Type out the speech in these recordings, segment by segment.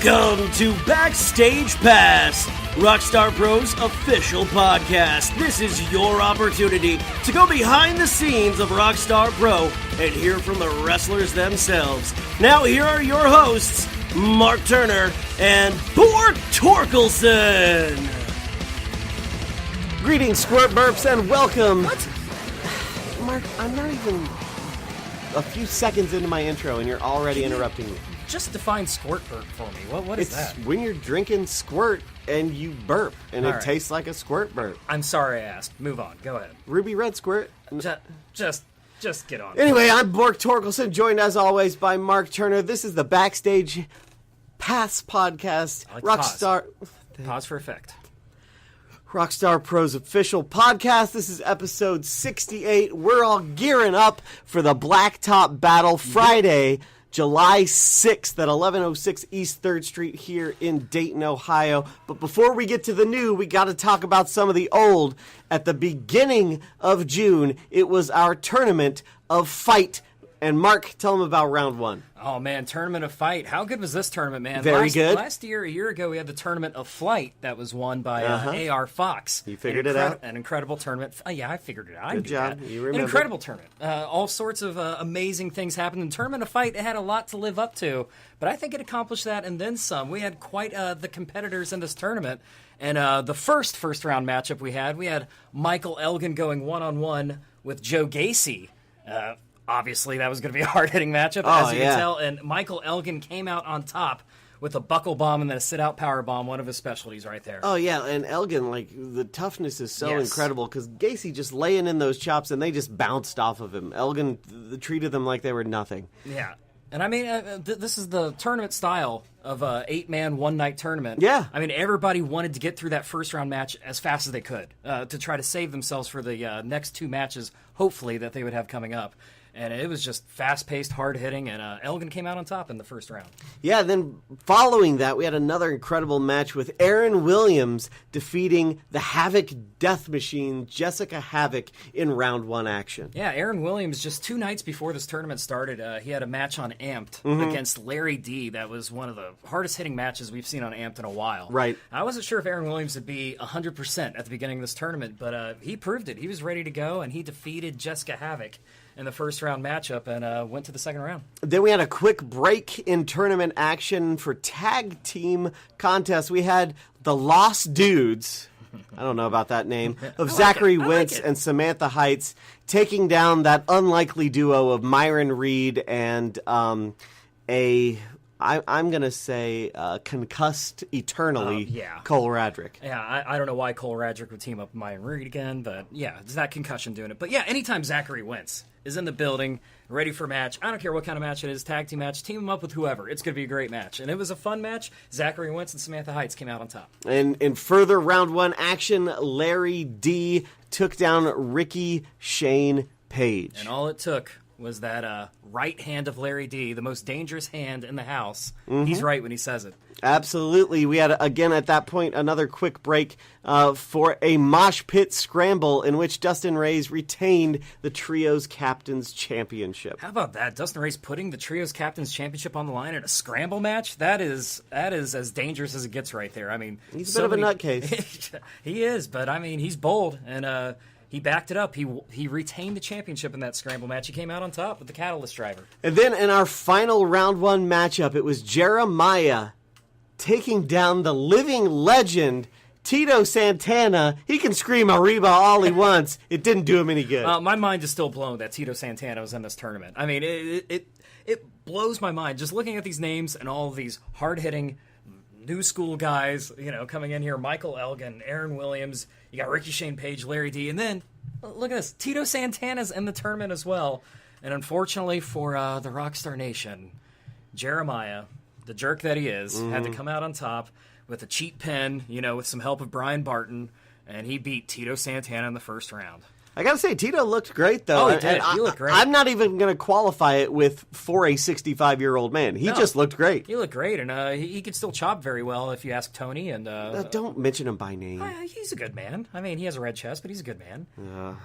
Welcome to Backstage Pass, Rockstar Pro's official podcast. This is your opportunity to go behind the scenes of Rockstar Pro and hear from the wrestlers themselves. Now here are your hosts, Mark Turner and Bork Torkelson. Greetings, Squirt Burps, and welcome. What? Mark, I'm not even a few seconds into my intro, and you're already interrupting me. Just define squirt burp for me. What is that? It's when you're drinking squirt and you burp, and it tastes like a squirt burp. I'm sorry I asked. Move on. Go ahead. Ruby Red Squirt. Just get on. Anyway, I'm Bork Torkelson, joined as always by Mark Turner. This is the Backstage Pass podcast. I like Rockstar. Pause for effect. Rockstar Pro's official podcast. This is episode 68. We're all gearing up for the Blacktop Battle Friday, July 6th at 1106 East 3rd Street here in Dayton, Ohio. But before we get to the new, we got to talk about some of the old. At the beginning of June, it was our tournament of Fight. And Mark, tell them about round one. Oh, man, Tournament of Fight. How good was this tournament, man? Very good. Last year, a year ago, we had the Tournament of Flight that was won by AR Fox. You figured it out? An incredible tournament. Yeah, I figured it out. Good job. You remember. An incredible tournament. All sorts of amazing things happened. In Tournament of Fight, it had a lot to live up to, but I think it accomplished that and then some. We had quite the competitors in this tournament. And the first round matchup we had Michael Elgin going one-on-one with Joe Gacy. Obviously, that was going to be a hard-hitting matchup, as you can tell. And Michael Elgin came out on top with a buckle bomb and then a sit-out power bomb, one of his specialties right there. Oh, yeah, and Elgin, the toughness is so incredible because Gacy just laying in those chops and they just bounced off of him. Elgin treated them like they were nothing. Yeah. And I mean, this is the tournament style of a 8-man, one-night tournament. Yeah. I mean, everybody wanted to get through that first-round match as fast as they could to try to save themselves for the next two matches, hopefully, that they would have coming up. And it was just fast-paced, hard-hitting, and Elgin came out on top in the first round. Yeah, then following that, we had another incredible match with Aaron Williams defeating the Havoc Death Machine, Jessica Havoc, in round one action. Yeah, Aaron Williams, just 2 nights before this tournament started, he had a match on Amped against Larry D. That was one of the hardest-hitting matches we've seen on Amped in a while. Right. I wasn't sure if Aaron Williams would be 100% at the beginning of this tournament, but he proved it. He was ready to go, and he defeated Jessica Havoc in the first round matchup and went to the second round. Then we had a quick break in tournament action for tag team contests. We had the Lost Dudes, I don't know about that name, of Zachary Wentz and Samantha Heights taking down that unlikely duo of Myron Reed and I'm going to say concussed eternally, Cole Radrick. Yeah, I don't know why Cole Radrick would team up with Myron Reed again, but yeah, it's that concussion doing it. But yeah, anytime Zachary Wentz is in the building, ready for a match, I don't care what kind of match it is, tag team match, team him up with whoever. It's going to be a great match. And it was a fun match. Zachary Wentz and Samantha Heights came out on top. And in further round one action, Larry D took down Ricky Shane Page. And all it took was that right hand of Larry D, the most dangerous hand in the house. He's right when he says it. Absolutely. We had, again, at that point, another quick break for a mosh pit scramble in which Dustin Reyes retained the Trios Captains Championship. How about that? Dustin Reyes putting the Trios Captains Championship on the line in a scramble match? That is as dangerous as it gets right there. I mean, he's a bit of a nutcase. He is, but I mean, he's bold, and he backed it up. He retained the championship in that scramble match. He came out on top with the Catalyst driver. And then in our final round one matchup, it was Jeremiah taking down the living legend, Tito Santana. He can scream Arriba all he wants. It didn't do him any good. My mind is still blown that Tito Santana was in this tournament. I mean, it blows my mind just looking at these names and all of these hard-hitting new school guys, coming in here. Michael Elgin, Aaron Williams, you got Ricky Shane Page, Larry D, and then look at this, Tito Santana's in the tournament as well. And unfortunately for the Rockstar Nation, Jeremiah, the jerk that he is, had to come out on top with a cheap pin, with some help of Brian Barton, and he beat Tito Santana in the first round. I gotta say, Tito looked great, though. Oh, he did. He looked great. I'm not even gonna qualify it for a 65-year-old man. He just looked great. He looked great, and he could still chop very well if you ask Tony. And don't mention him by name. He's a good man. I mean, he has a red chest, but he's a good man.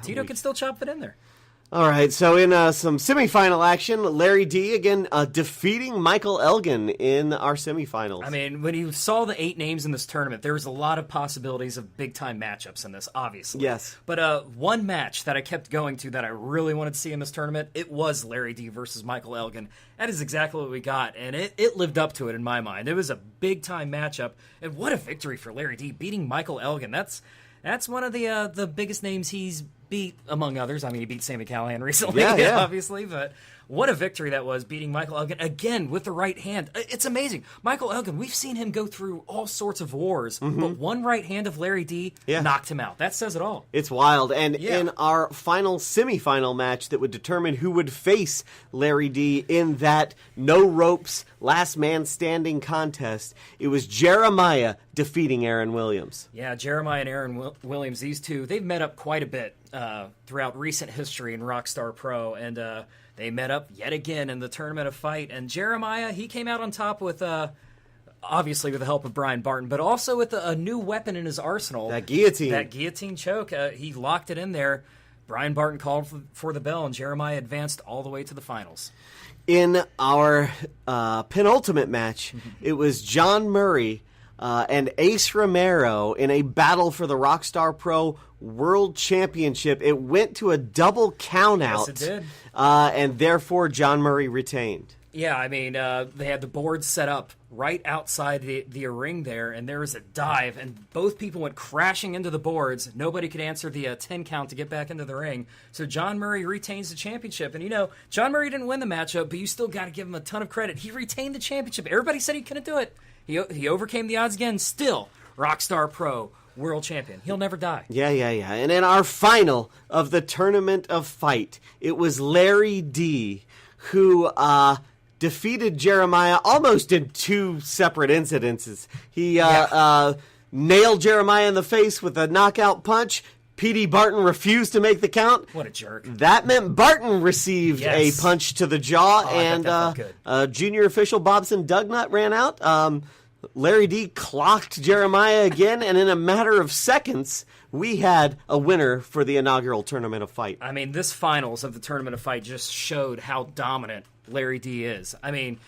Tito can still chop it in there. All right, so in some semifinal action, Larry D again defeating Michael Elgin in our semifinals. I mean, when you saw the 8 names in this tournament, there was a lot of possibilities of big-time matchups in this, obviously. Yes. But one match that I kept going to that I really wanted to see in this tournament, it was Larry D versus Michael Elgin. That is exactly what we got, and it lived up to it in my mind. It was a big-time matchup, and what a victory for Larry D, beating Michael Elgin. That's one of the biggest names he's beat, among others. I mean, he beat Sami Callihan recently, obviously, but what a victory that was, beating Michael Elgin, again, with the right hand. It's amazing. Michael Elgin, we've seen him go through all sorts of wars, but one right hand of Larry D knocked him out. That says it all. It's wild. And in our final semifinal match that would determine who would face Larry D in that no-ropes, last man standing contest, it was Jeremiah defeating Aaron Williams. Yeah, Jeremiah and Aaron Williams, these two, they've met up quite a bit throughout recent history in Rockstar Pro, and they met up yet again in the Tournament of Fight. And Jeremiah, he came out on top with, obviously with the help of Brian Barton, but also with a new weapon in his arsenal. That guillotine. That guillotine choke. He locked it in there. Brian Barton called for the bell, and Jeremiah advanced all the way to the finals. In our penultimate match, it was John Murray and Ace Romero in a battle for the Rockstar Pro World Championship. It went to a double countout. Yes, it did. And therefore, John Murray retained. Yeah, I mean, they had the boards set up right outside the ring there, and there was a dive, and both people went crashing into the boards. Nobody could answer the 10 count to get back into the ring. So John Murray retains the championship. And, you know, John Murray didn't win the matchup, but you still got to give him a ton of credit. He retained the championship. Everybody said he couldn't do it. He overcame the odds again. Still, Rockstar Pro World Champion. He'll never die. Yeah. And in our final of the Tournament of Fight, it was Larry D who defeated Jeremiah almost in 2 separate incidences. He nailed Jeremiah in the face with a knockout punch. P.D. Barton refused to make the count. What a jerk. That meant Barton received a punch to the jaw, and junior official Bobson Dugnut ran out. Larry D clocked Jeremiah again, and in a matter of seconds, we had a winner for the inaugural Tournament of Fight. I mean, this finals of the Tournament of Fight just showed how dominant Larry D is. I mean,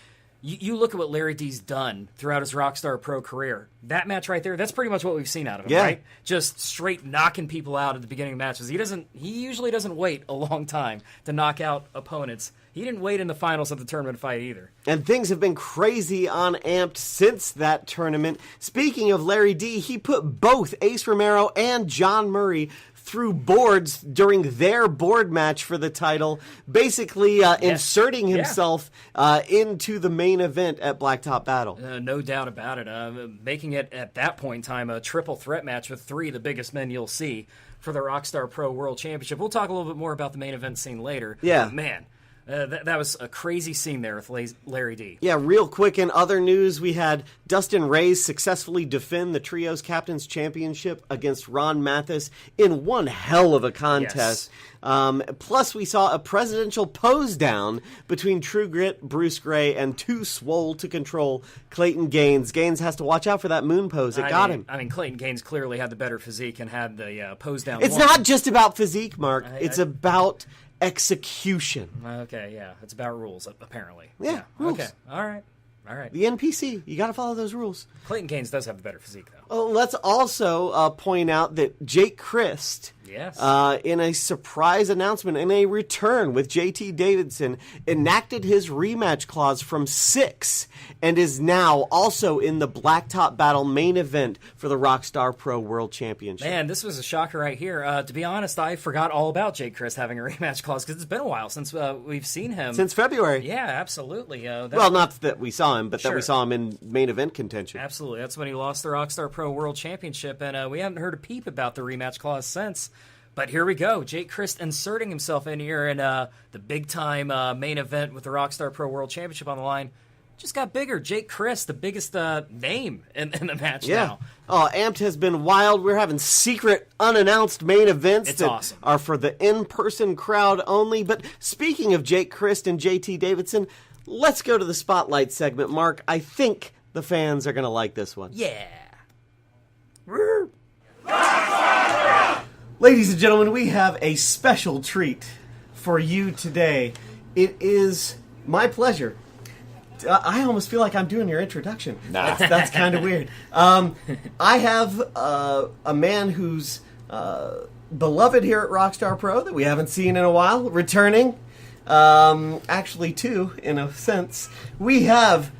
you look at what Larry D's done throughout his Rockstar Pro career. That match right there, that's pretty much what we've seen out of him, right? Just straight knocking people out at the beginning of matches. He usually doesn't wait a long time to knock out opponents. He didn't wait in the finals of the Tournament Fight either. And things have been crazy on Amped since that tournament. Speaking of Larry D, he put both Ace Romero and John Murray through boards during their board match for the title, basically inserting himself into the main event at Blacktop Battle. No doubt about it. Making it, at that point in time, a triple threat match with 3 of the biggest men you'll see for the Rockstar Pro World Championship. We'll talk a little bit more about the main event scene later. Yeah. But man, that was a crazy scene there with Larry D. Yeah, real quick, in other news, we had Dustin Reyes successfully defend the Trios Captains Championship against Ron Mathis in one hell of a contest. Yes. Plus, we saw a presidential pose down between True Grit, Bruce Gray, and Too Swole to Control, Clayton Gaines. Gaines has to watch out for that moon pose. It got him. I mean, Clayton Gaines clearly had the better physique and had the pose down. It's not just about physique, Mark. It's about execution. Okay, yeah. It's about rules, apparently. Yeah. Rules. Okay, all right. The NPC. You got to follow those rules. Clayton Gaines does have the better physique, though. Oh, let's also point out that Jake Crist, in a surprise announcement, in a return with JT Davidson, enacted his rematch clause from 6 and is now also in the Blacktop Battle main event for the Rockstar Pro World Championship. Man, this was a shocker right here. To be honest, I forgot all about Jake Crist having a rematch clause because it's been a while since we've seen him. Since February. Yeah, absolutely. Well, not that we saw him, but that we saw him in main event contention. Absolutely. That's when he lost the Rockstar Pro World Championship, and we haven't heard a peep about the rematch clause since. But here we go. Jake Crist inserting himself in here in the big-time main event with the Rockstar Pro World Championship on the line. Just got bigger. Jake Crist, the biggest name in the match now. Oh, Amped has been wild. We're having secret, unannounced main events it's that awesome. Are for the in-person crowd only. But speaking of Jake Crist and JT Davidson, let's go to the Spotlight segment, Mark. I think the fans are going to like this one. Yeah. Ladies and gentlemen, we have a special treat for you today. It is my pleasure. I almost feel like I'm doing your introduction. Nah. That's kind of weird. I have a man who's beloved here at Rockstar Pro that we haven't seen in a while, returning. Actually, two, in a sense. We have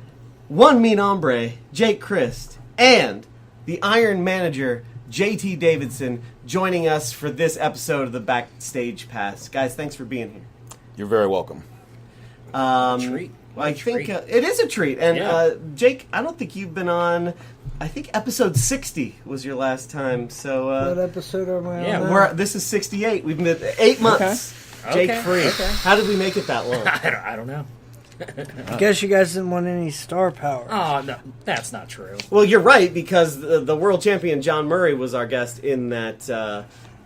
one Mean Hombre, Jake Crist, and the Iron Manager, JT Davidson, joining us for this episode of the Backstage Pass. Guys, thanks for being here. You're very welcome. Treat. I think it is a treat. And Jake, I don't think you've been on. I think episode 60 was your last time. So what episode are we on? Yeah, this is 68. We've been 8 months. Okay. Jake free. Okay. How did we make it that long? I don't know. I guess you guys didn't want any star power. Oh, no, that's not true. Well, you're right, because the world champion John Murray was our guest in that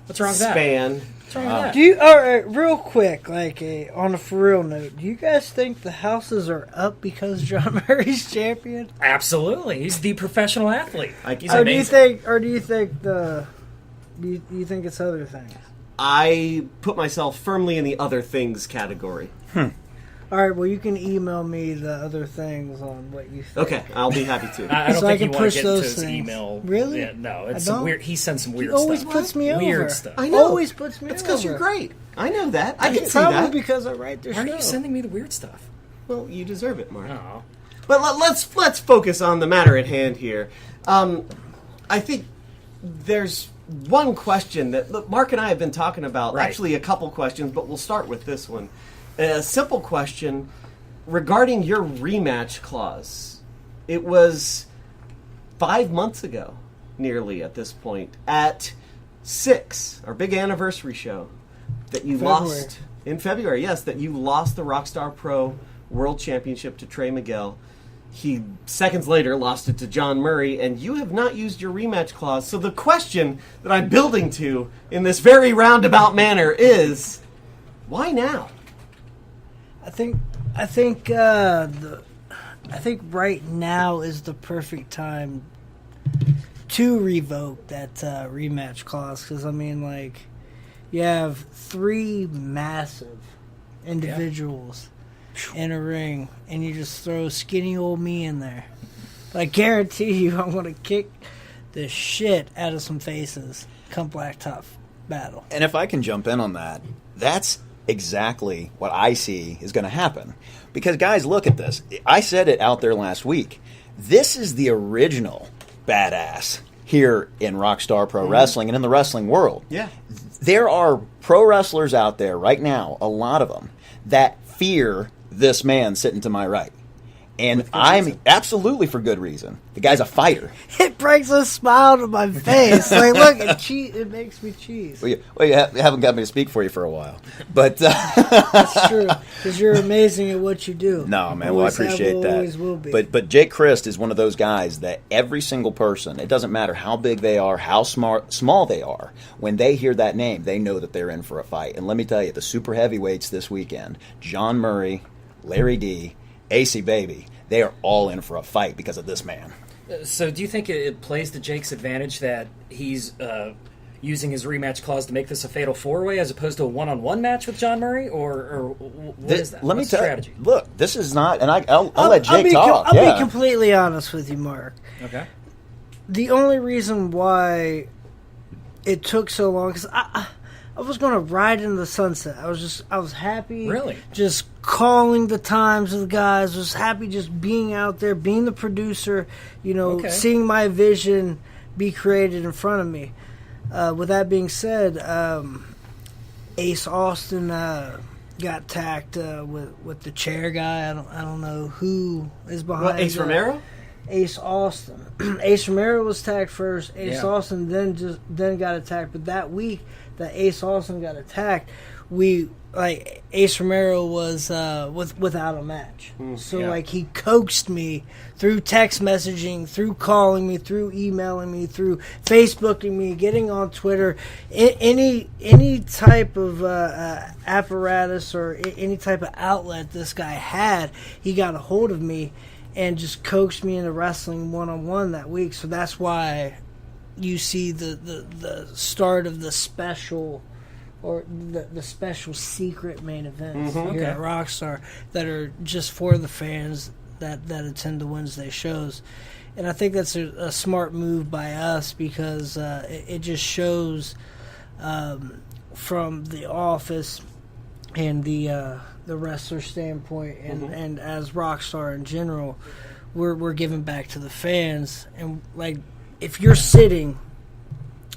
What's wrong with that? span. What's wrong with that? Do you? All right, real quick, like on a for real note, do you guys think the houses are up because John Murray's champion? Absolutely. He's the professional athlete. He's Or amazing. do you think it's other things? I put myself firmly in the other things category. All right, well, you can email me the other things on what you think. Okay, I'll be happy to. I don't So I think can you want push to get into those his things. email. Really? Yeah, no, I it's some don't? weird. He sends some weird He always stuff. puts me over. Weird stuff. I know. Always puts me It's over. because you're great. I know that. I can see Probably that. because I write the Why show. are you sending me the weird stuff? Well, you deserve it, Mark. Oh. But let's focus on the matter at hand here. I think there's one question that look, Mark and I have been talking about. Right. Actually, a couple questions, but we'll start with this one. A simple question regarding your rematch clause. It was 5 months ago, nearly at this point, at 6, our big anniversary show, that you lost in February. Yes, that you lost the Rockstar Pro World Championship to Trey Miguel. He, seconds later, lost it to John Murray, and you have not used your rematch clause. So the question that I'm building to in this very roundabout manner is, why now? I think right now is the perfect time to revoke that rematch clause, because I mean, like, you have 3 massive individuals in a ring, and you just throw skinny old me in there. But I guarantee you, I'm going to kick the shit out of some faces come Blacktop Battle. And if I can jump in on that, that's exactly what I see is going to happen. Because, guys, look at this. I said it out there last week. This is the original badass here in Rockstar Pro Wrestling and in the wrestling world. Yeah. There are pro wrestlers out there right now, a lot of them, that fear this man sitting to my right. And I'm absolutely for good reason. The guy's a fighter. It brings a smile to my face. Like, look, it makes me cheese. Well, you haven't got me to speak for you for a while. But That's true, because you're amazing at what you do. no, man, well, I Always have, appreciate that. Always will be. But Jake Crist is one of those guys that every single person, it doesn't matter how big they are, how small they are, when they hear that name, they know that they're in for a fight. And let me tell you, the super heavyweights this weekend, John Murray, Larry D, AC Baby, they are all in for a fight because of this man. So do you think it plays to Jake's advantage that he's using his rematch clause to make this a fatal 4-way as opposed to a one-on-one match with John Murray? Or what is that? Let me What's the tell strategy? you. Look, this is not, and I'll let Jake talk. I'll be completely honest with you, Mark. Okay. The only reason why it took so long, because I was going to ride in the sunset. I was happy. Really? Just calling the times of the guys. Was happy just being out there, being the producer, seeing my vision be created in front of me. With that being said, Ace Austin got attacked with the chair guy. I don't know who is behind. What, Ace Romero? Ace Austin. Ace Romero was tagged first. Ace Austin then got attacked. But that week that Ace Austin got attacked, Ace Romero was without a match. So he coaxed me through text messaging, through calling me, through emailing me, through Facebooking me, getting on Twitter, any type of apparatus or any type of outlet this guy had, he got a hold of me and just coaxed me into wrestling one-on-one that week. So that's why you see the start of the special or the special secret main events here at Rockstar that are just for the fans that attend the Wednesday shows. And I think that's a smart move by us because it just shows from the office and the wrestler standpoint and as Rockstar in general, we're giving back to the fans. And like, if you're sitting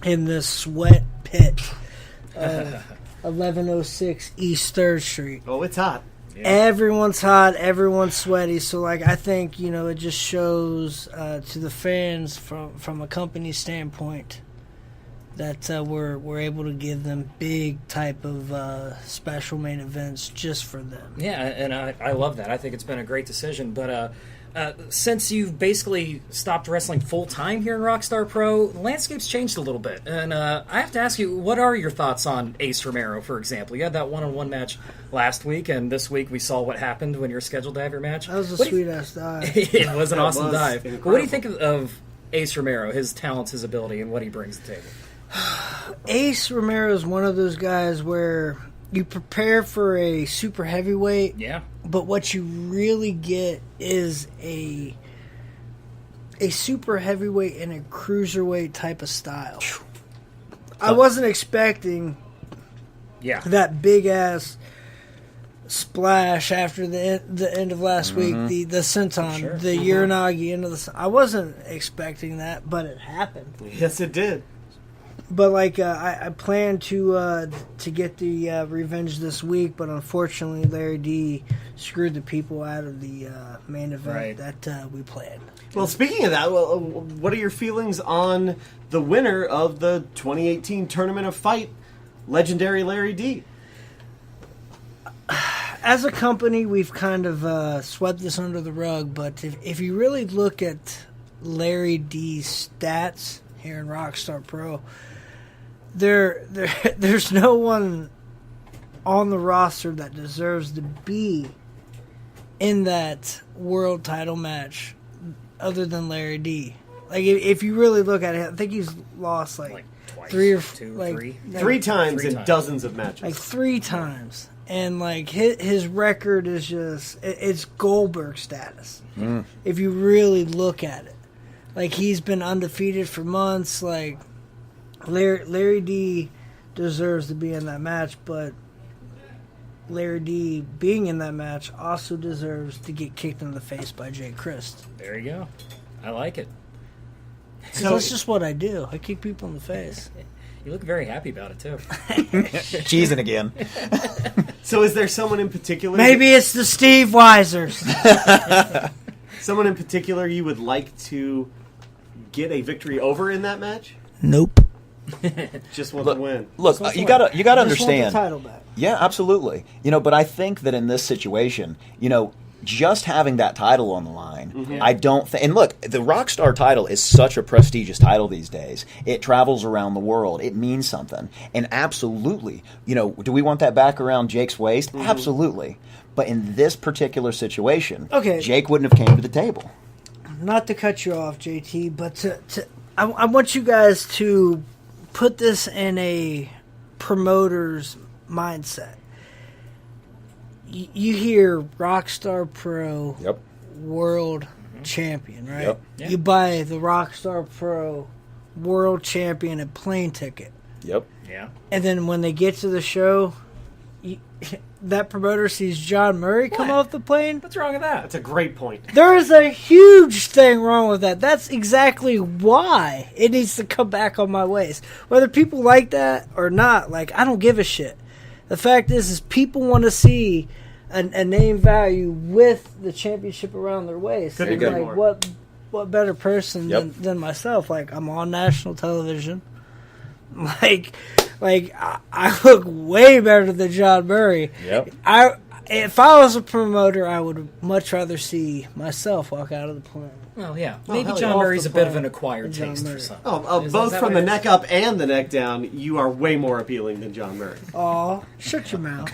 in this sweat pit of 1106 East 3rd Street. Oh, it's hot. Yeah. Everyone's hot. Everyone's sweaty. So, like, I think, it just shows to the fans from a company standpoint that we're able to give them big type of special main events just for them. Yeah, and I love that. I think it's been a great decision. But since you've basically stopped wrestling full-time here in Rockstar Pro, the landscape's changed a little bit. And I have to ask you, what are your thoughts on Ace Romero, for example? You had that one-on-one match last week, and this week we saw what happened when you were scheduled to have your match. That was a sweet-ass dive. It was an awesome dive. Incredible. But what do you think of Ace Romero, his talents, his ability, and what he brings to the table? Ace Romero is one of those guys where you prepare for a super heavyweight, but what you really get is a super heavyweight and a cruiserweight type of style. I wasn't expecting that big ass splash after the end of last week, the senton, the Uranagi into the. I wasn't expecting that, but it happened. Yes, it did. But like I plan to get the revenge this week, but unfortunately Larry D screwed the people out of the main event that we planned. Well, speaking of that, what are your feelings on the winner of the 2018 Tournament of Fight, legendary Larry D? As a company, we've kind of swept this under the rug, but if you really look at Larry D's stats here in Rockstar Pro, there's no one on the roster that deserves to be in that world title match other than Larry D. Like, if you really look at it, I think he's lost like twice, three times in dozens of matches. Like 3 times. And like his record is just it's Goldberg status. If you really look at it. Like, he's been undefeated for months. Like, Larry D deserves to be in that match, but Larry D being in that match also deserves to get kicked in the face by Jay Crist. There you go. I like it. So that's just what I do. I kick people in the face. You look very happy about it, too. Cheesing again. So is there someone in particular? Maybe it's the Steve Weisers. Someone in particular you would like to get a victory over in that match? Nope. Just want to win. Look, you gotta understand. Want the title back. Yeah, absolutely. But I think that in this situation, just having that title on the line, I don't think. And look, the Rockstar title is such a prestigious title these days. It travels around the world. It means something. And absolutely, do we want that back around Jake's waist? Absolutely. But in this particular situation, Jake wouldn't have came to the table. Not to cut you off, JT, but I want you guys to put this in a promoter's mindset. You hear Rockstar Pro World Champion, right? Yep. Yeah. You buy the Rockstar Pro World Champion a plane ticket. Yep. Yeah. And then when they get to the show, that promoter sees John Murray come off the plane. What's wrong with that? That's a great point. There is a huge thing wrong with that. That's exactly why it needs to come back on my waist. Whether people like that or not, like, I don't give a shit. The fact is people want to see a name value with the championship around their waist. Couldn't And, agree like, more. what better person than myself? Like, I'm on national television. Like I look way better than John Murray. Yep. If I was a promoter, I would much rather see myself walk out of the plane. Well, yeah. Oh, Maybe hell John yeah. Murray's a Off bit the of an plane. acquired John taste Murray. for some. Both from the neck up and the neck down, you are way more appealing than John Murray. Aw, shut your mouth.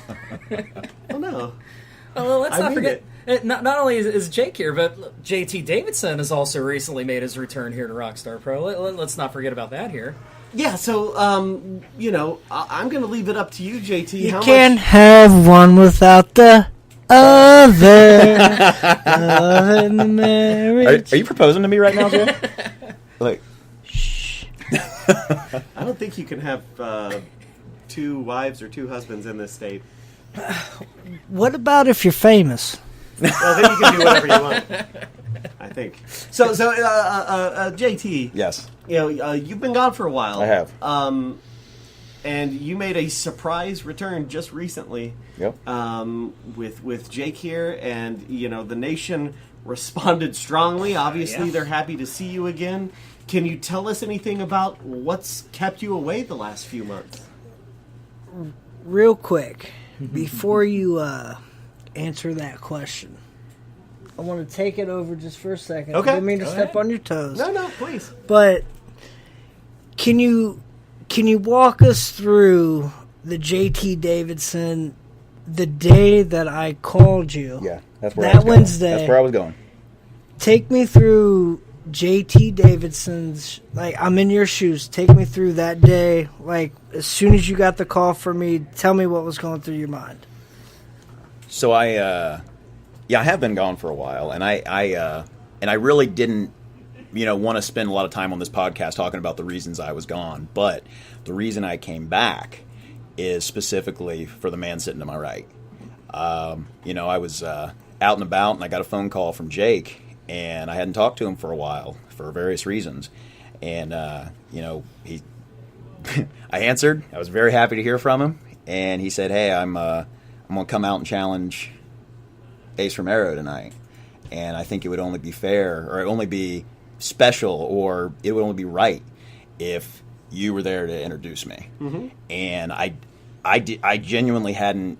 Oh, no. Well, let's I not mean forget. Not only is Jake here, but JT Davidson has also recently made his return here to Rockstar Pro. Let's not forget about that here. Yeah, so, I'm going to leave it up to you, JT. You can't have one without the other. Love in the marriage. Are you proposing to me right now, Jay? Like, Shh. I don't think you can have 2 wives or 2 husbands in this state. What about if you're famous? Well, then you can do whatever you want. I think. So, JT. yes, You've been gone for a while. I have. And you made a surprise return just recently. Yep. With Jake here, and the nation responded strongly. Obviously, Yeah. they're happy to see you again. Can you tell us anything about what's kept you away the last few months? Real quick, before you answer that question, I want to take it over just for a second. Okay. I didn't mean to Go step ahead. on your toes. No, please. But can you walk us through the JT Davidson, the day that I called you? yeah, that's where That I was going. Wednesday. That's where I was going. Take me through JT Davidson's, I'm in your shoes. Take me through that day. As soon as you got the call from me, tell me what was going through your mind. So I have been gone for a while, and I really didn't, want to spend a lot of time on this podcast talking about the reasons I was gone. But the reason I came back is specifically for the man sitting to my right. I was out and about, and I got a phone call from Jake, and I hadn't talked to him for a while for various reasons. And he, I answered. I was very happy to hear from him, and he said, "Hey, I'm gonna come out and challenge Ace Romero tonight, and I think it would only be fair, or it would only be special, or it would only be right if you were there to introduce me." Mm-hmm. And I genuinely hadn't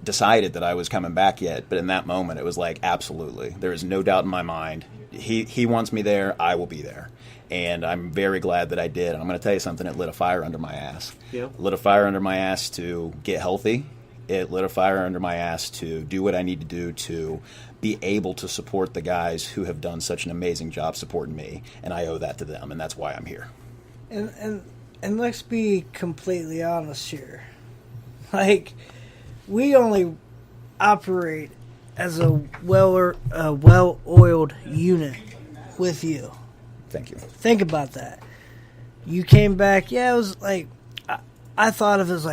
decided that I was coming back yet, but in that moment, it was like, absolutely, there is no doubt in my mind. He wants me there. I will be there. And I'm very glad that I did. And I'm going to tell you something. It lit a fire under my ass. Yeah. Lit a fire under my ass to get healthy. It lit a fire under my ass to do what I need to do to be able to support the guys who have done such an amazing job supporting me. And I owe that to them, and that's why I'm here. And let's be completely honest here. We only operate as a well-oiled unit with you. Thank you. Think about that. You came back. Yeah, it was I thought of it as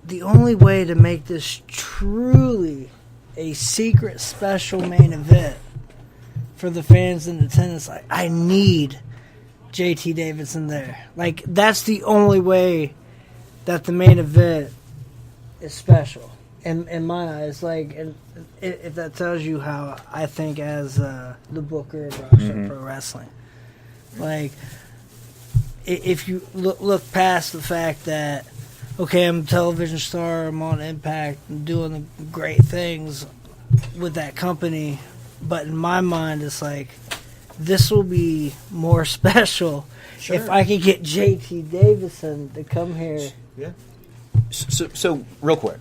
the only way to make this truly a secret special main event for the fans in attendance. I need JT Davidson there. That's the only way that the main event is special in my eyes. And if that tells you how I think as the booker of Rockstar Pro Wrestling. If you look past the fact that, okay, I'm a television star, I'm on Impact, I'm doing the great things with that company, but in my mind, it's this will be more special if I can get JT Davidson to come here. Yeah. So real quick,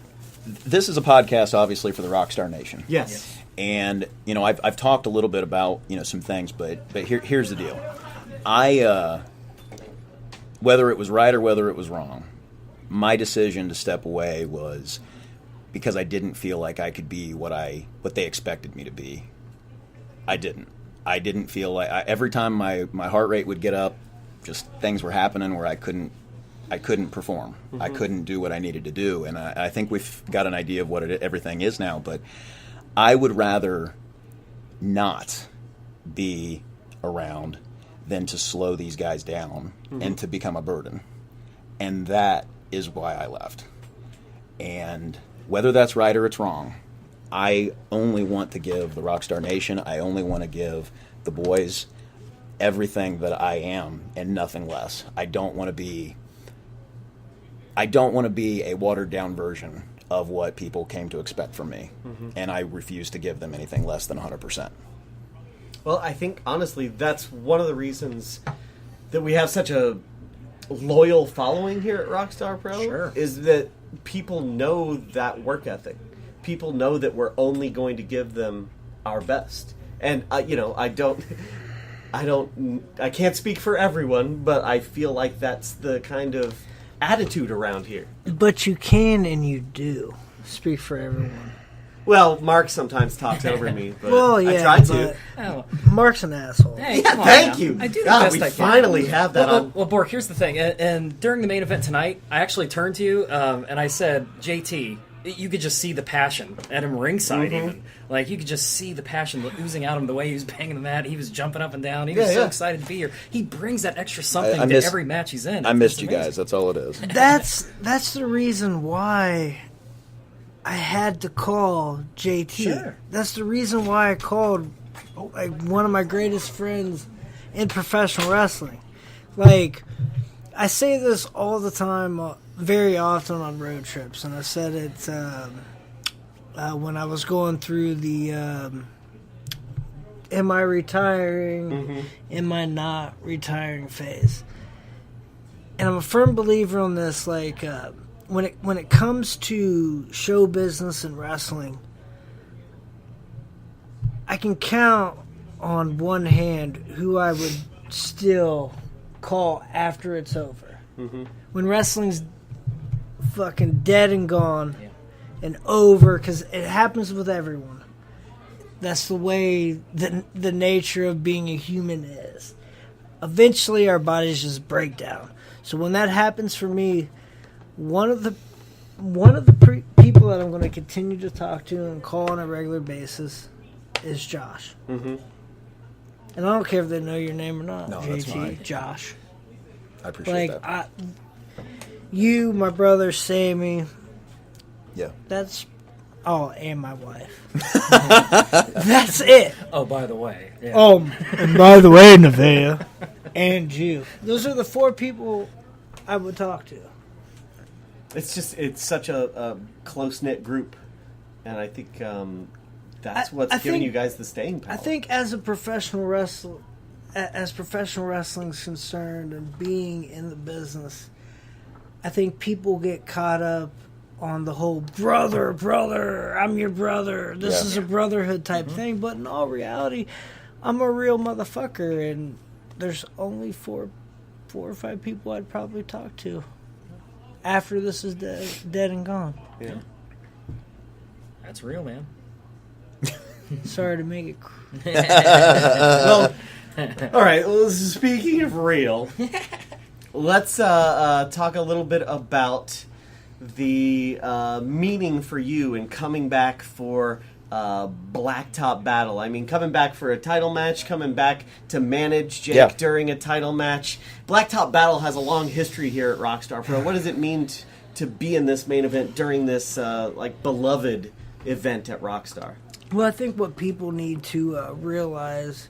this is a podcast, obviously, for the Rockstar Nation. Yes. And I've talked a little bit about some things, but here's the deal. Whether it was right or whether it was wrong, my decision to step away was because I didn't feel like I could be what they expected me to be. I didn't feel like every time my heart rate would get up, just things were happening where I couldn't perform. Mm-hmm. I couldn't do what I needed to do, and I think we've got an idea of what everything is now. But I would rather not be around than to slow these guys down and to become a burden. And that is why I left. And whether that's right or it's wrong, I only want to give the Rockstar Nation, I only want to give the boys everything that I am and nothing less. I don't want to be a watered down version of what people came to expect from me. Mm-hmm. And I refuse to give them anything less than 100%. Well, I think, honestly, that's one of the reasons that we have such a loyal following here at Rockstar Pro. Sure. Is that people know that work ethic. People know that we're only going to give them our best. And, I don't... I can't speak for everyone, but I feel like that's the kind of attitude around here. But you can and you do speak for everyone. Well, Mark sometimes talks over me, but Well, yeah, I try to. Oh. Mark's an asshole. Hey, Yeah, come on thank now. you. I do the God, best we I can. finally have that on. Well, Bork, here's the thing. And during the main event tonight, I actually turned to you and I said, JT, you could just see the passion at him ringside even. Like, you could just see the passion oozing out of him, the way he was banging the mat. He was jumping up and down. He was so excited to be here. He brings that extra something to every match he's in. I missed It's you amazing. guys. That's all it is. That's the reason why I had to call JT. Sure. That's the reason why I called like one of my greatest friends in professional wrestling. Like, I say this all the time, very often on road trips, and I said it when I was going through the am I retiring, am I not retiring phase. And I'm a firm believer on this, like, when it comes to show business and wrestling, I can count on one hand who I would still call after it's over. When wrestling's fucking dead and gone and over, because it happens with everyone. That's the way the nature of being a human is. Eventually our bodies just break down. So when that happens for me, one of the people that I'm going to continue to talk to and call on a regular basis is Josh. And I don't care if they know your name or not. No, JT, that's fine. Josh. I appreciate Like, that. you, my brother, Sammy, Yeah. that's... Oh, and my wife. That's it. Oh, by the way. Yeah. Oh, and by the way, Nevaeh, and you. Those are the four people I would talk to. It's such a close-knit group, and I think that's what's I giving think- you guys the staying power. I think as a professional wrestler, as professional wrestling's concerned and being in the business, I think people get caught up on the whole brother, I'm your brother, this is a brotherhood type thing, but in all reality, I'm a real motherfucker, and there's only four or five people I'd probably talk to after this is dead and gone. Yeah. That's real, man. Sorry to make it Well, all right. Well, speaking of real, let's talk a little bit about the meaning for you in coming back for Blacktop Battle. I mean, coming back for a title match, coming back to manage Jake during a title match. Blacktop Battle has a long history here at Rockstar Pro. What does it mean to be in this main event during this beloved event at Rockstar? Well, I think what people need to realize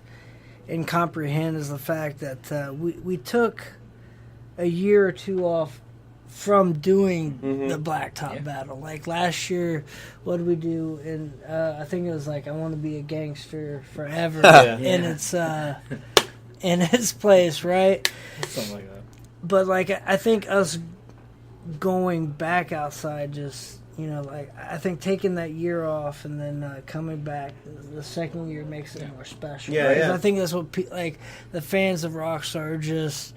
and comprehend is the fact that we took a year or two off from doing the Blacktop Battle. Like last year, what did we do? And I think it was like, I want to be a gangster forever in its place, right? Something like that. But like, I think us going back outside just, like, I think taking that year off and then coming back the second year makes it more special. Yeah, right? yeah. I think that's what the fans of Rockstar are just,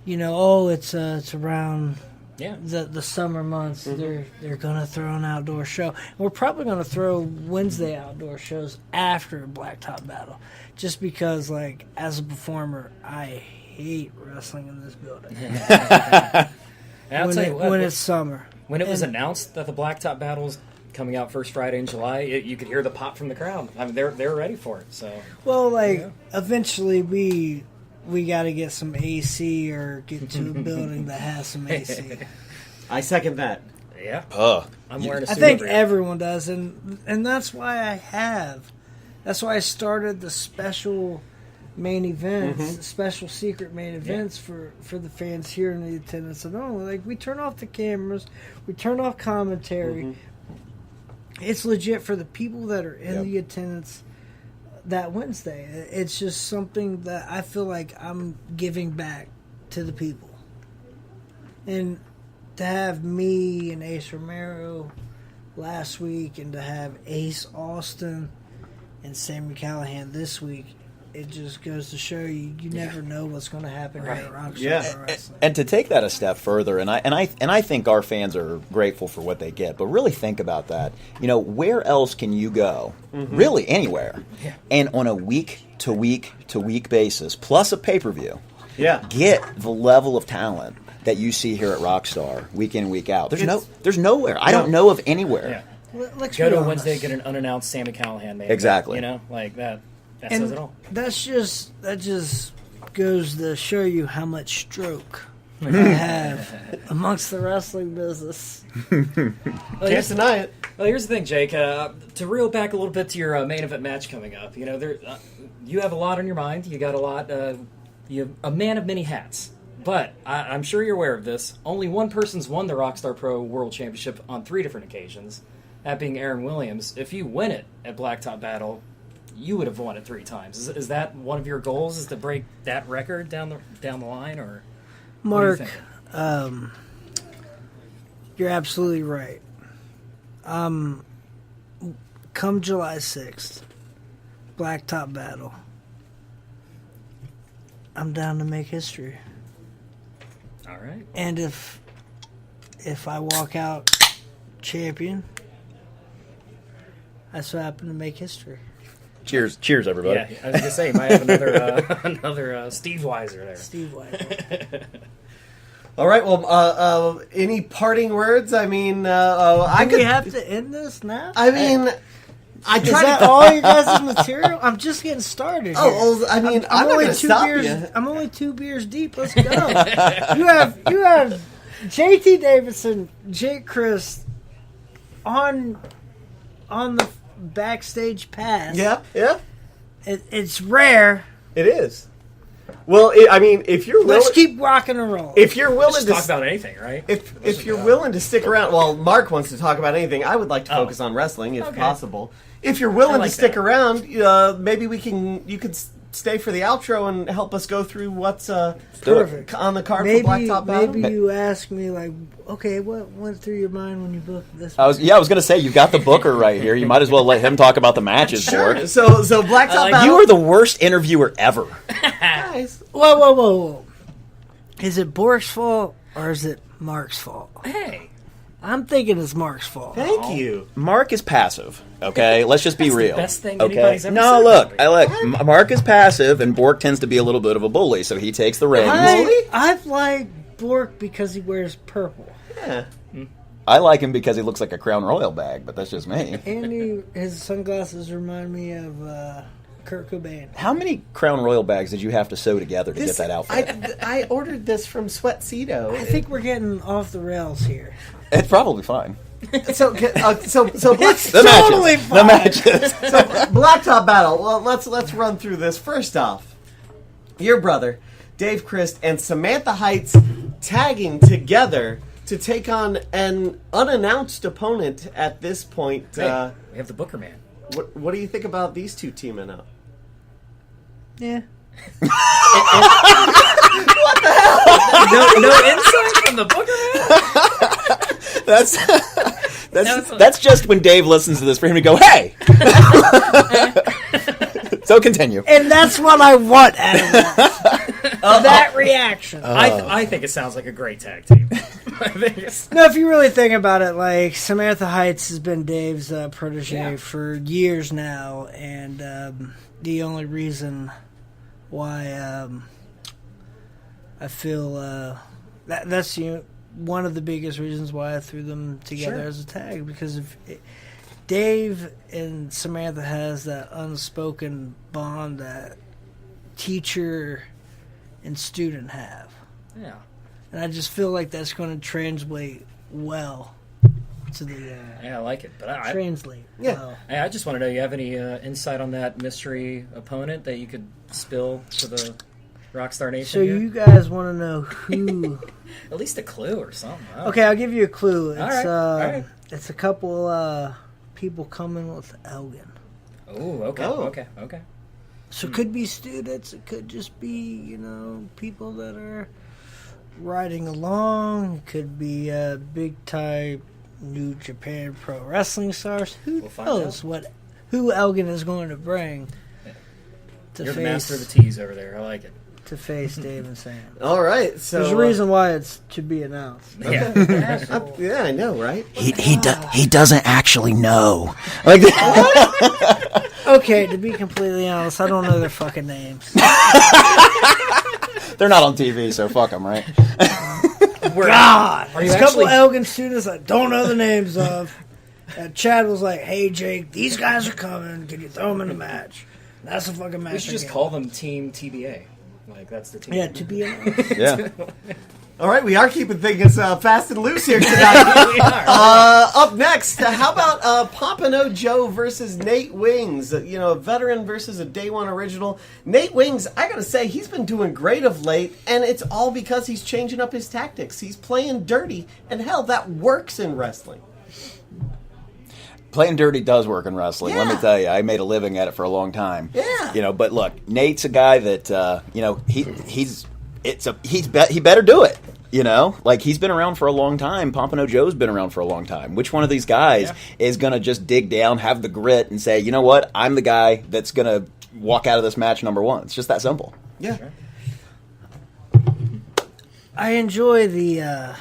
it's around the summer months. They're gonna throw an outdoor show. And we're probably gonna throw Wednesday outdoor shows after Blacktop Battle, just because, like, as a performer, I hate wrestling in this building. And I'll tell you what, when it's summer. when it was announced that the Blacktop Battle was coming out first Friday in July, you could hear the pop from the crowd. I mean, they're ready for it. So Well, eventually we got to get some AC or get to a building that has some AC. I second that. yeah, I'm wearing a suit. I think over here. everyone does, and that's why that's why I started the special main events, special secret main events for the fans here in the attendance. And we turn off the cameras, we turn off commentary. It's legit for the people that are in the attendance that Wednesday. It's just something that I feel like I'm giving back to the people. And to have me and Ace Romero last week, and to have Ace Austin and Sammy Callahan this week, it just goes to show you never know what's going to happen here at Rockstar Yeah. Pro Wrestling. And to take that a step further, and I think our fans are grateful for what they get, but really think about that. Where else can you go? Really, anywhere. Yeah. And on a week-to-week basis, plus a pay-per-view, Yeah. get the level of talent that you see here at Rockstar week in, week out. There's nowhere. I don't know of anywhere. Yeah. Let's Go be to honest. Wednesday, get an unannounced Sammy Callahan name. Exactly. Like that. That And says it all. that just goes to show you how much stroke I have amongst the wrestling business. Can't deny it. Well, here's the thing, Jake. To reel back a little bit to your main event match coming up, you have a lot on your mind. You got a lot. You're a man of many hats. But I'm sure you're aware of this. Only one person's won the Rockstar Pro World Championship on 3 different occasions, that being Aaron Williams. If you win it at Blacktop Battle, you would have won it 3 times. Is that one of your goals? Is to break that record down the line, or Mark, what do you think? you're absolutely right. Come July 6th, Blacktop Battle, I'm down to make history. All right. And if I walk out champion, I so happen to make history. Cheers, everybody. Yeah, I was gonna say, you might have another Steve Weiser there. Steve White. All right. Well, any parting words? I mean, We have to end this now? I mean, I Is tried that to. all you guys' material? I'm just getting started. Here. Oh, I mean, I'm not only going to 2 stop beers. you. I'm only 2 beers deep. Let's go. you have JT Davidson, Jake Crist on the Backstage Pass. Yeah. It's rare. It is. Well, I mean, if you're willing, Let's keep rocking and rolling. if you're willing Let's to talk about anything, right? if you're willing to stick around, well, Mark wants to talk about anything. I would like to focus on wrestling if Okay. possible. If you're willing like to stick that. around, maybe you could stay for the outro and help us go through what's Perfect. on the card Maybe for Blacktop Battle. maybe you ask me like, okay, what went through your mind when you booked this? I was going to say, you've got the booker right here. You might as well let him talk about the matches. Sure. Bork. So Blacktop Battle. You are the worst interviewer ever. Guys. Whoa! Is it Bork's fault or is it Mark's fault? Hey, I'm thinking it's Mark's fault. Thank you. Mark is passive. Okay, let's just be That's the real. best thing okay? anybody's ever No, said look, about me. Mark is passive, and Bork tends to be a little bit of a bully, so he takes the reins. I like Bork because he wears purple. Yeah. I like him because he looks like a Crown Royal bag, but that's just me. And his sunglasses remind me of Kurt Cobain. How many Crown Royal bags did you have to sew together to get that outfit? I ordered this from Sweatcedo. I think we're getting off the rails here. It's probably fine. So The Totally matches. fine. The matches. Blacktop Battle. Well, let's run through this. First off, your brother, Dave Crist, and Samantha Heights tagging together to take on an unannounced opponent at this point. hey, we have the Booker man. What do you think about these two teaming up? Yeah. No insight from the Booker man. That's just when Dave listens to this for him to go, hey! So continue. And that's what I want out of that. That reaction. I think it sounds like a great tag team. I think it's No, if you really think about it, like, Samantha Heights has been Dave's protege Yeah. for years now, and the only reason why I feel that's one of the biggest reasons why I threw them together Sure. as a tag, because if Dave and Samantha has that unspoken bond that teacher and student have. yeah. And I just feel like that's going to translate well to the Yeah, I like it. But I translate. Yeah. Well. Hey, I just want to know, you have any insight on that mystery opponent that you could spill to the Rockstar Nation So here? you guys want to know who? At least a clue or something. I don't Okay, I'll give you a clue. It's right, all right. it's a couple people coming with Elgin. know. Ooh, okay, Oh. okay. So it could be students. It could just be people that are riding along. It could be big time New Japan Pro Wrestling stars. Who We'll find knows who Elgin is going to bring? You're the master of the tease over there. I like it. To face Davidson. All right, so there's a reason why it's to be announced. Yeah. Yeah, I know, right? He doesn't actually know. Okay, to be completely honest, I don't know their fucking names. They're not on TV, so fuck them, right? God! Are you There's a couple actually- Elgin students I don't know the names of. And Chad was like, "Hey Jake, these guys are coming. Can you throw them in a match?" That's a fucking match. We should just call them Team TBA. Like, that's the team. Yeah, to be announced. Yeah. All right, we are keeping things fast and loose here tonight. Up next, how about Pompano Joe versus Nate Wings? A veteran versus a Day One original. Nate Wings, I gotta say, he's been doing great of late, and it's all because he's changing up his tactics. He's playing dirty, and hell, that works in wrestling. Playing dirty does work in wrestling. Let me Yeah. tell you, I made a living at it for a long time. Yeah. But look, Nate's a guy that he better do it. Like he's been around for a long time. Pompano Joe's been around for a long time. Which one of these guys is gonna just dig down, have the grit, and say, you know what, I'm the guy that's gonna walk out of this match number one? It's just that simple. Yeah. I enjoy the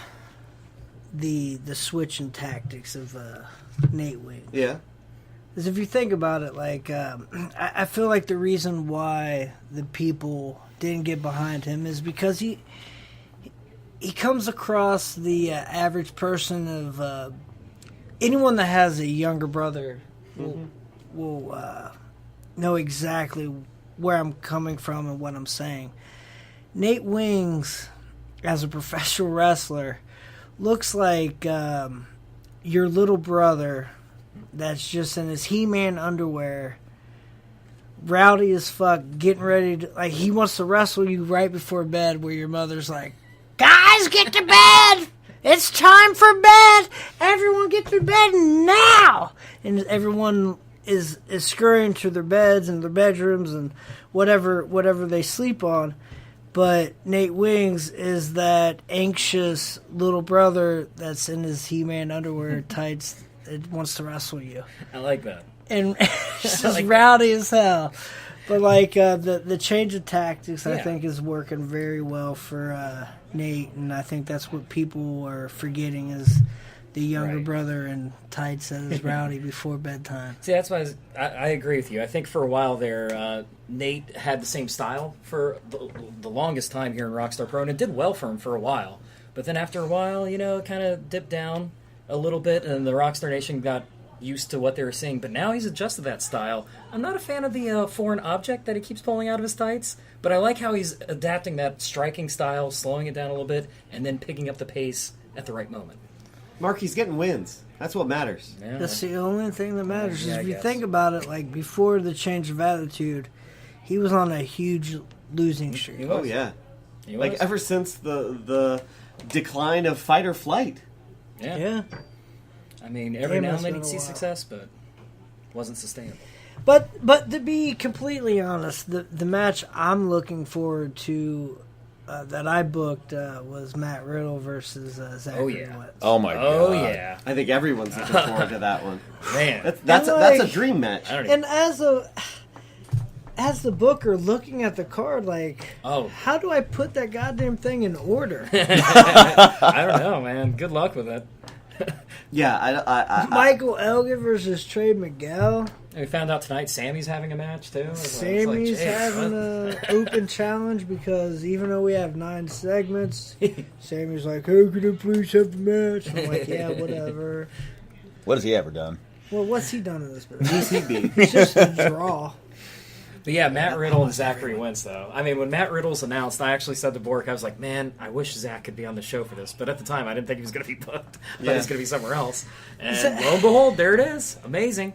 switch in tactics of Nate Wing. Yeah. Because if you think about it, like I feel like the reason why the people didn't get behind him is because he comes across the average person of anyone that has a younger brother will know exactly where I'm coming from and what I'm saying. Nate Wings, as a professional wrestler, looks like your little brother that's just in his He-Man underwear, rowdy as fuck, getting ready to, like, he wants to wrestle you right before bed, where your mother's like, "Guys, get to bed! It's time for bed! Everyone get to bed now!" And everyone is scurrying to their beds and their bedrooms and whatever they sleep on. But Nate Wings is that anxious little brother that's in his He-Man underwear tights that wants to wrestle you. I like that. And it's just rowdy as hell. But like the change of tactics, I think, is working very well for Nate, and I think that's what people are forgetting is the younger brother in tights that is rowdy before bedtime. See, that's why I agree with you. I think for a while there, Nate had the same style for the longest time here in Rockstar Pro, and it did well for him for a while. But then after a while, it kind of dipped down a little bit, and the Rockstar Nation got used to what they were seeing. But now he's adjusted that style. I'm not a fan of the foreign object that he keeps pulling out of his tights, but I like how he's adapting that striking style, slowing it down a little bit, and then picking up the pace at the right moment. Mark, he's getting wins. That's what matters. Yeah. That's the only thing that matters. Yeah, Is I if you guess. think about it, like before the change of attitude, he was on a huge losing streak. He was. Oh, yeah. He Like, was. ever since the decline of fight or flight. Yeah. I mean, every Damn, now and it's then been you'd a see while. success, but wasn't sustainable. But to be completely honest, the match I'm looking forward to that I booked was Matt Riddle versus Zachary Wentz. Oh my god. Oh, yeah. I think everyone's looking forward to that one. Man. That's a dream match. I don't even... And as the booker looking at the card, like, how do I put that goddamn thing in order? I don't know, man. Good luck with it. Yeah, I Michael Elgin versus Trey Miguel. We found out tonight Sammy's having a match, too. Sammy's having an open challenge because even though we have 9 segments, Sammy's like, "Hey, could I please have the match?" I'm like, "Yeah, whatever." What has he ever done? Well, what's he done in this business? DCB. It's just a draw. But yeah, Matt Riddle and Zachary Wentz, though. I mean, when Matt Riddle's announced, I actually said to Bork, I was like, man, I wish Zach could be on the show for this. But at the time, I didn't think he was going to be booked. I thought he was going to be somewhere else. And lo and behold, there it is. Amazing.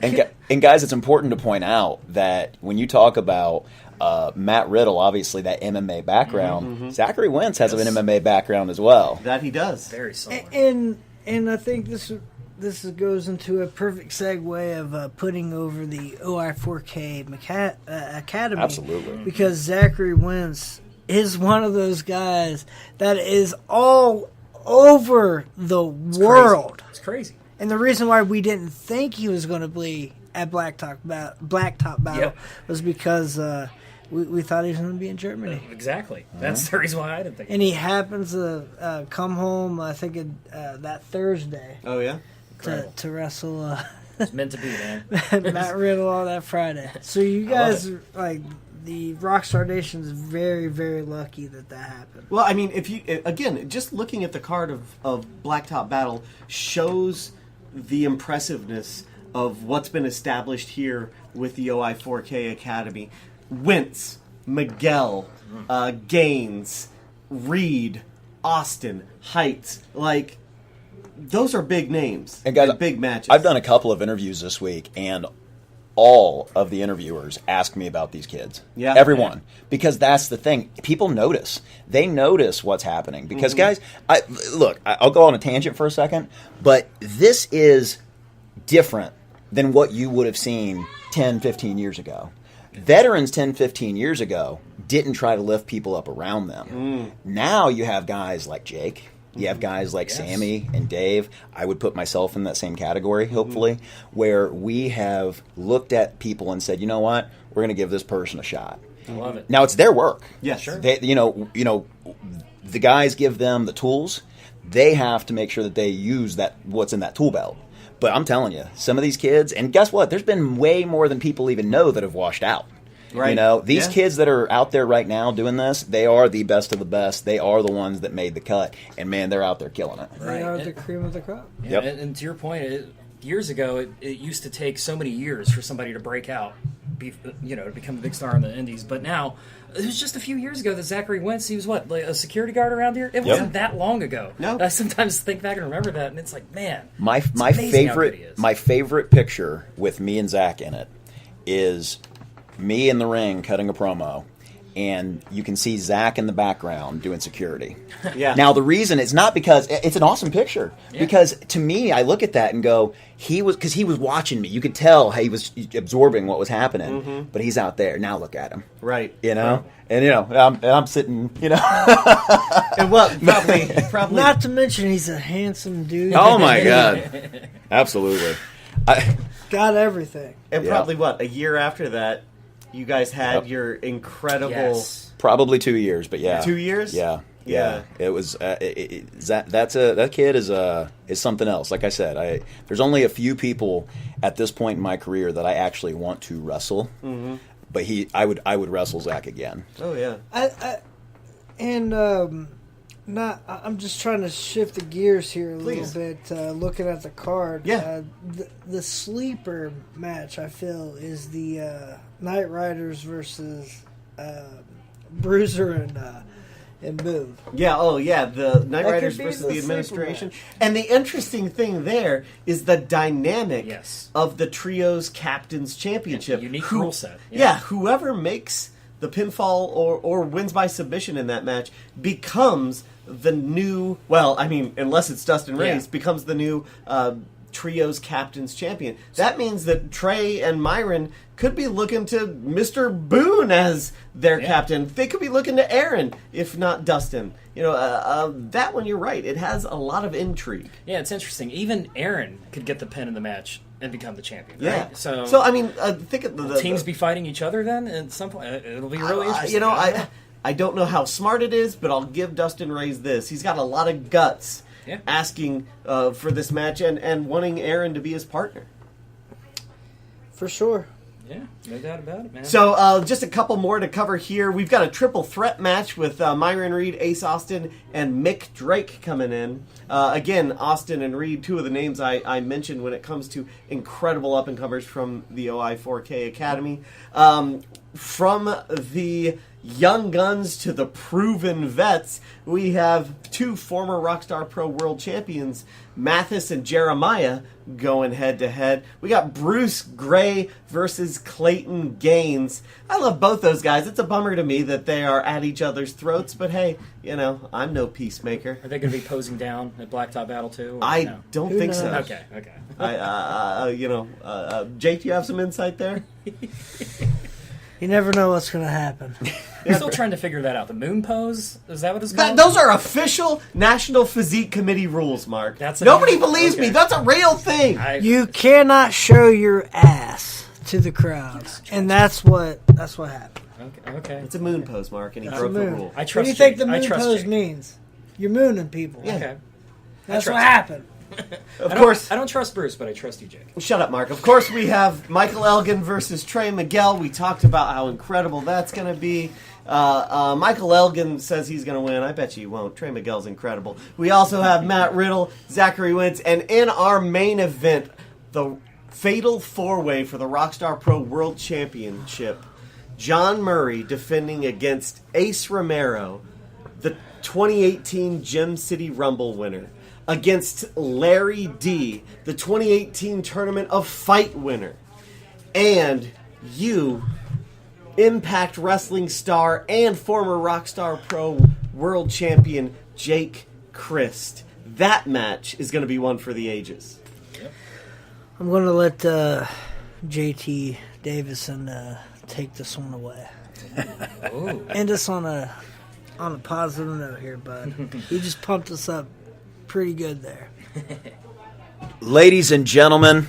And guys, it's important to point out that when you talk about Matt Riddle, obviously that MMA background, Zachary Wentz has an MMA background as well. That he does. Very similar. And I think this goes into a perfect segue of putting over the OI4K Academy. Absolutely. Because Zachary Wentz is one of those guys that is all over the world. It's crazy. And the reason why we didn't think he was going to be at Blacktop Battle Yep. was because we thought he was going to be in Germany. Exactly. That's the reason why I didn't think. And he happens to come home, I think, that Thursday Oh yeah. to wrestle It's meant to be, man. Matt Riddle on that Friday. So you guys, like, the Rockstar Nation is very, very lucky that happened. Well, I mean, if you again, just looking at the card of Blacktop Battle shows the impressiveness of what's been established here with the OI4K Academy. Wentz, Miguel, Gaines, Reed, Austin, Heights, like those are big names And guys, big matches. I've done a couple of interviews this week, and all of the interviewers ask me about these kids. Yeah. Everyone. Because that's the thing. People notice. They notice what's happening. Because, guys, I'll go on a tangent for a second, but this is different than what you would have seen 10, 15 years ago. Veterans 10, 15 years ago didn't try to lift people up around them. Now you have guys like Jake. You have guys like Sammy and Dave. I would put myself in that same category, hopefully, where we have looked at people and said, you know what, we're going to give this person a shot. I love it. Now it's their work. Yes. Sure. They, the guys give them the tools. They have to make sure that they use what's in that tool belt. But I'm telling you, some of these kids, and guess what? There's been way more than people even know that have washed out. Right. These kids that are out there right now doing this, they are the best of the best. They are the ones that made the cut. And, man, they're out there killing it. They are the cream of the crop. Yeah, and to your point, years ago, it used to take so many years for somebody to break out, to become a big star in the Indies. But now, it was just a few years ago that Zachary Wentz, he was like a security guard around here? It wasn't that long ago. No. I sometimes think back and remember that, and it's like, man, My amazing how good he is. favorite picture with me and Zach in it is me in the ring cutting a promo, and you can see Zach in the background doing security. Yeah. Now, the reason it's not because it's an awesome picture, because to me, I look at that and go, he was watching me. You could tell he was absorbing what was happening, but he's out there. Now look at him. Right. And I'm sitting, And probably Not to mention he's a handsome dude. Oh my God. Absolutely. Got everything. And probably a year after that, you guys had your incredible. Yes. Probably 2 years, but yeah. 2 years? Yeah. Yeah. It was that kid is something else. Like I said, there's only a few people at this point in my career that I actually want to wrestle. Mm-hmm. But I would wrestle Zach again. Oh yeah. I'm just trying to shift the gears here a Please. little bit, looking at the card. Yeah. The sleeper match, I feel, is the Knight Riders versus Bruiser and Boone. Yeah, the Knight That Riders could be versus the the sleeper administration. match. And the interesting thing there is the dynamic of the Trios Captains Championship. Unique rule set. Yeah, whoever makes the pinfall or wins by submission in that match becomes the new, unless it's Dustin Reyes, becomes the new Trios Captains Champion. That means that Trey and Myron could be looking to Mr. Boone as their captain. They could be looking to Aaron, if not Dustin. That one, you're right. It has a lot of intrigue. Yeah, it's interesting. Even Aaron could get the pin in the match and become the champion. Yeah. Right? So think of the teams be fighting each other then at some point. It'll be really interesting. I don't know how smart it is, but I'll give Dustin Reyes this. He's got a lot of guts asking for this match and wanting Aaron to be his partner. For sure. Yeah, no doubt about it, man. So just a couple more to cover here. We've got a triple threat match with Myron Reed, Ace Austin, and Mick Drake coming in. Again, Austin and Reed, two of the names I mentioned when it comes to incredible up-and-comers from the OI4K Academy. From the young guns to the proven vets, we have two former Rockstar Pro World Champions, Mathis and Jeremiah, going head-to-head. We got Bruce Gray versus Clayton Gaines. I love both those guys. It's a bummer to me that they are at each other's throats, but hey, I'm no peacemaker. Are they going to be posing down at Blacktop Battle too? I don't think so. Okay. Jake, do you have some insight there? You never know what's going to happen. I'm still trying to figure that out. The moon pose? Is that what it's called? Those are official National Physique Committee rules, Mark. That's Nobody believes me. That's a real thing. You cannot show your ass to the crowd, and that's what happened. Okay. It's a moon pose, Mark, and he It's broke a the moon. rule. I What trust do you think Jake. the I moon trust pose Jake. means? You're mooning people. Yeah. Okay. That's trust what you. happened. Of course. I don't trust Bruce, but I trust you, Jake. Shut up, Mark. Of course, we have Michael Elgin versus Trey Miguel. We talked about how incredible that's going to be. Michael Elgin says he's going to win. I bet you he won't. Trey Miguel's incredible. We also have Matt Riddle, Zachary Wentz, and in our main event, the fatal four-way for the Rockstar Pro World Championship, John Murray defending against Ace Romero, the 2018 Gem City Rumble winner, against Larry D, the 2018 Tournament of Fight winner, and you, Impact Wrestling star and former Rockstar Pro World Champion Jake Crist. That match is going to be one for the ages. I'm going to let JT Davidson take this one away. End us on a positive note here, bud. He just pumped us up pretty good there. Ladies and gentlemen,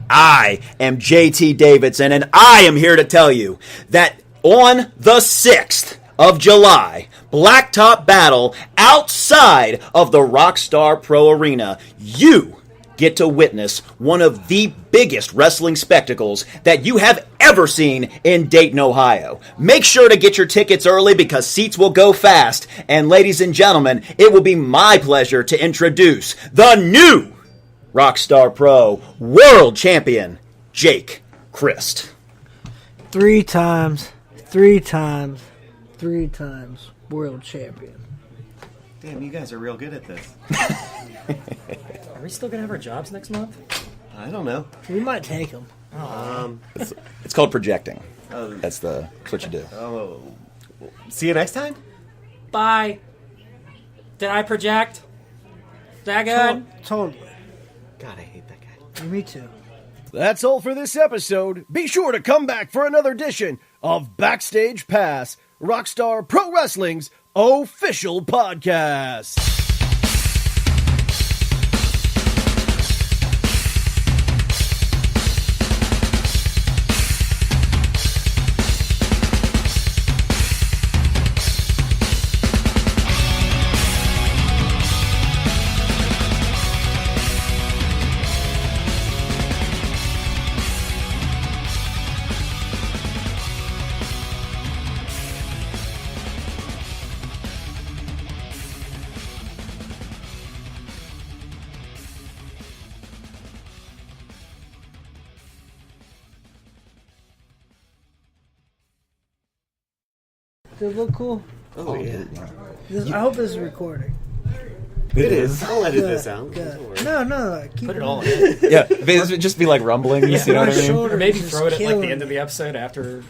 I am JT Davidson, and I am here to tell you that on the 6th of July, Blacktop Battle outside of the Rockstar Pro Arena, you get to witness one of the biggest wrestling spectacles that you have ever seen in Dayton, Ohio. Make sure to get your tickets early because seats will go fast. And ladies and gentlemen, it will be my pleasure to introduce the new Rockstar Pro World Champion, Jake Crist. Three times world champion. Damn, you guys are real good at this. Are we still going to have our jobs next month? I don't know. We might take him. It's called projecting. That's what you do. Oh, see you next time? Bye. Did I project? Is that good? Totally. God, I hate that guy. Me too. That's all for this episode. Be sure to come back for another edition of Backstage Pass, Rockstar Pro Wrestling's official podcast. Does it look cool? Oh, yeah. I hope this is recording. It is. I'll edit this out. Good. No, keep Put it it all on. in. Yeah, it'd just be like rumblings, you know what I mean? Or maybe Just throw it at like killing the end of me. the episode after